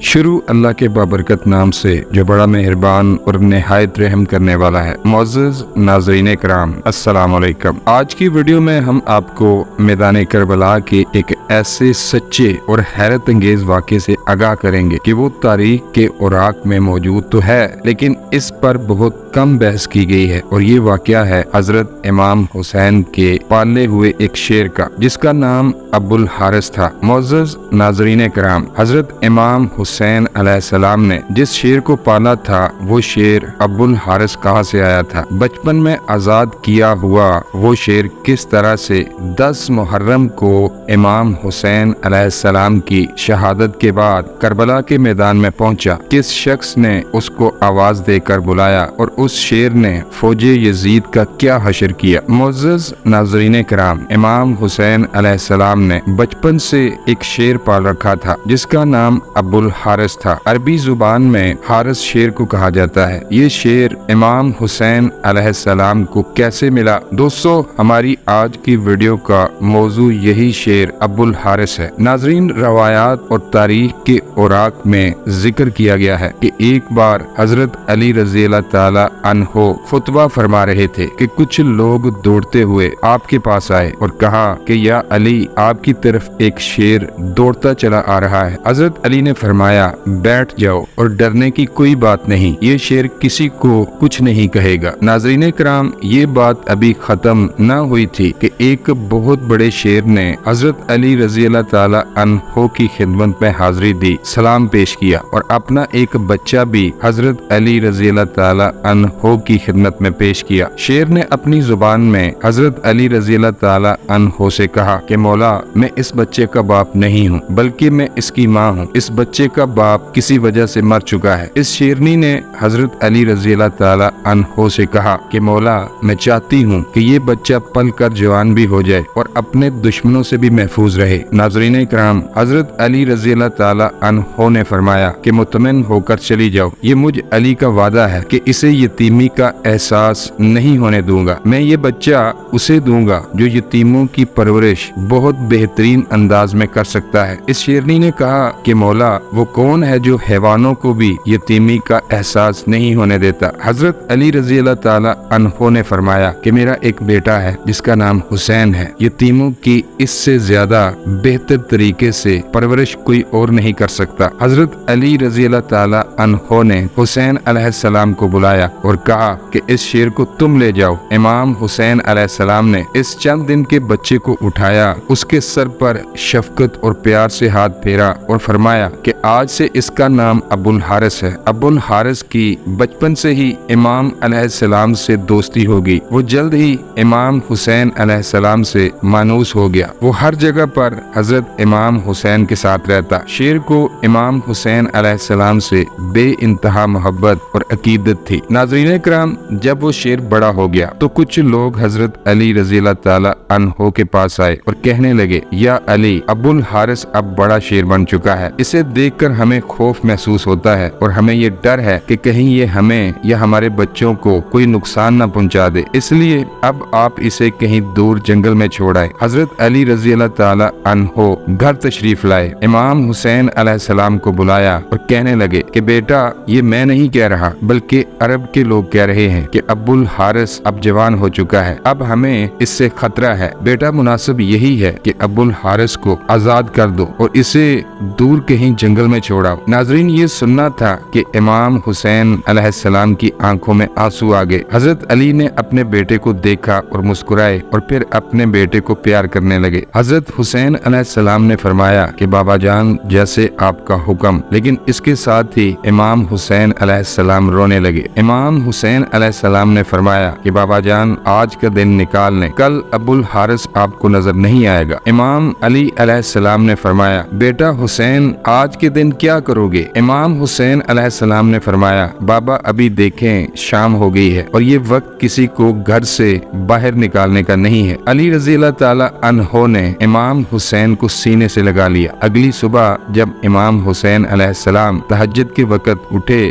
شروع اللہ کے بابرکت نام سے جو بڑا مہربان اور نہایت رحم کرنے والا ہے۔ معزز ناظرین کرام، السلام علیکم۔ آج کی ویڈیو میں ہم آپ کو میدان کربلا کے ایک ایسے سچے اور حیرت انگیز واقعے سے آگاہ کریں گے کہ وہ تاریخ کے اوراق میں موجود تو ہے لیکن اس پر بہت کم بحث کی گئی ہے، اور یہ واقعہ ہے حضرت امام حسین کے پالے ہوئے ایک شیر کا، جس کا نام ابو الحارث تھا۔ معزز ناظرین کرام، حضرت امام حسین علیہ السلام نے جس شیر کو پالا تھا وہ شیر ابو الحارث کہاں سے آیا تھا؟ بچپن میں آزاد کیا ہوا وہ شیر کس طرح سے 10 محرم کو امام حسین علیہ السلام کی شہادت کے بعد کربلا کے میدان میں پہنچا؟ کس شخص نے اس کو آواز دے کر بلایا اور اس شیر نے فوج یزید کا کیا حشر کیا؟ معزز ناظرین کرام، امام حسین علیہ السلام نے بچپن سے ایک شیر پال رکھا تھا جس کا نام ابو الحارث تھا۔ عربی زبان میں حارث شیر کو کہا جاتا ہے۔ یہ شیر امام حسین علیہ السلام کو کیسے ملا؟ دوستو، ہماری آج کی ویڈیو کا موضوع یہی شیر ابو الحارث ہے۔ ناظرین، روایات اور تاریخ کے اوراق میں ذکر کیا گیا ہے کہ ایک بار حضرت علی رضی اللہ تعالی عنہ خطبہ فرما رہے تھے کہ کچھ لوگ دوڑتے ہوئے آپ کے پاس آئے اور کہا کہ یا علی، آپ کی طرف ایک شیر دوڑتا چلا آ رہا ہے۔ حضرت علی نے فرمایا، بیٹھ جاؤ اور ڈرنے کی کوئی بات نہیں، یہ شیر کسی کو کچھ نہیں کہے گا۔ ناظرین کرام، یہ بات ابھی ختم نہ ہوئی تھی کہ ایک بہت بڑے شیر نے حضرت علی رضی اللہ تعالی عنہ کی خدمت میں حاضری دی، سلام پیش کیا اور اپنا ایک بچہ بھی حضرت علی رضی اللہ تعالی عنہ کی خدمت میں پیش کیا۔ شیر نے اپنی زبان میں حضرت علی رضی اللہ تعالی عنہ سے کہا کہ مولا، میں اس بچے کا باپ نہیں ہوں بلکہ میں اس کی ماں ہوں۔ اس بچے کا باپ کسی وجہ سے مر چکا ہے۔ اس شیرنی نے حضرت علی رضی اللہ تعالی عنہ سے کہا کہ مولا، میں چاہتی ہوں کہ یہ بچہ پل کر جوان بھی ہو جائے اور اپنے دشمنوں سے بھی محفوظ رہے۔ ناظرین کرام، حضرت علی رضی اللہ تعالی عنہ نے فرمایا کہ مطمئن ہو کر چلی جاؤ، یہ مجھ علی کا وعدہ ہے کہ اسے یتیمی کا احساس نہیں ہونے دوں گا۔ میں یہ بچہ اسے دوں گا جو یتیموں کی پرورش بہت بہترین انداز میں کر سکتا ہے۔ اس شیرنی نے کہا کہ مولا، وہ کون ہے جو حیوانوں کو بھی یتیمی کا احساس نہیں ہونے دیتا؟ حضرت علی رضی اللہ تعالی عنہ نے فرمایا کہ میرا ایک بیٹا ہے جس کا نام حسین ہے، یتیموں کی اس سے زیادہ بہتر طریقے سے پرورش کوئی اور نہیں کر سکتا۔ حضرت علی رضی اللہ تعالی عنہ نے حسین علیہ السلام کو بلایا اور کہا کہ اس شیر کو تم لے جاؤ۔ امام حسین علیہ السلام نے اس چند دن کے بچے کو اٹھایا، اس کے سر پر شفقت اور پیار سے ہاتھ پھیرا اور فرمایا کہ آج سے اس کا نام ابو الحارث ہے۔ ابو الحارث کی بچپن سے ہی امام علیہ السلام سے دوستی ہوگی۔ وہ جلد ہی امام حسین علیہ السلام سے مانوس ہو گیا۔ وہ ہر جگہ پر حضرت امام حسین کے ساتھ رہتا۔ شیر کو امام حسین علیہ السلام سے بے انتہا محبت اور عقیدت تھی۔ ناظرین کرام، جب وہ شیر بڑا ہو گیا تو کچھ لوگ حضرت علی رضی اللہ تعالی عنہ کے پاس آئے اور کہنے لگے، یا علی، ابو الحارث اب بڑا شیر بن چکا ہے، اسے دیکھ کر ہمیں خوف محسوس ہوتا ہے اور ہمیں یہ ڈر ہے کہ کہیں یہ ہمیں یا ہمارے بچوں کو کوئی نقصان نہ پہنچا دے، اس لیے اب آپ اسے کہیں دور جنگل میں چھوڑ آئے۔ حضرت علی رضی اللہ تعالی عنہ گھر تشریف لائے، امام حسین علیہ السلام کو بلایا اور کہنے لگے کہ بیٹا، یہ میں نہیں کہہ رہا بلکہ عرب کے لوگ کہہ رہے ہیں کہ ابو الحارث اب جوان ہو چکا ہے، اب ہمیں اس سے خطرہ ہے۔ بیٹا، مناسب یہی ہے کہ ابو الحارث کو آزاد کر دو اور اسے دور کہیں جنگل میں چھوڑاؤ۔ ناظرین، یہ سننا تھا کہ امام حسین علیہ السلام کی آنکھوں میں آنسو آ گئے۔ حضرت علی نے اپنے بیٹے کو دیکھا اور مسکرائے اور پھر اپنے بیٹے کو پیار کرنے لگے۔ حضرت حسین علیہ السلام نے فرمایا کہ بابا جان، جیسے آپ کا حکم، لیکن اس کے ساتھ ہی امام حسین علیہ السلام رونے لگے۔ امام حسین علیہ السلام نے فرمایا کہ بابا جان، آج کا دن نکال لیں، کل ابو الحارث آپ کو نظر نہیں آئے گا۔ امام علی علیہ السلام نے فرمایا، بیٹا حسین، آج کے دن کیا کرو گے؟ امام حسین علیہ السلام نے فرمایا، بابا ابھی دیکھیں شام ہو گئی ہے اور یہ وقت کسی کو گھر سے باہر نکالنے کا نہیں ہے۔ علی رضی اللہ تعالی عنہ نے امام حسین کو سینے سے لگا لیا۔ اگلی صبح جب امام حسین علیہ السلام تہجد کے وقت اٹھے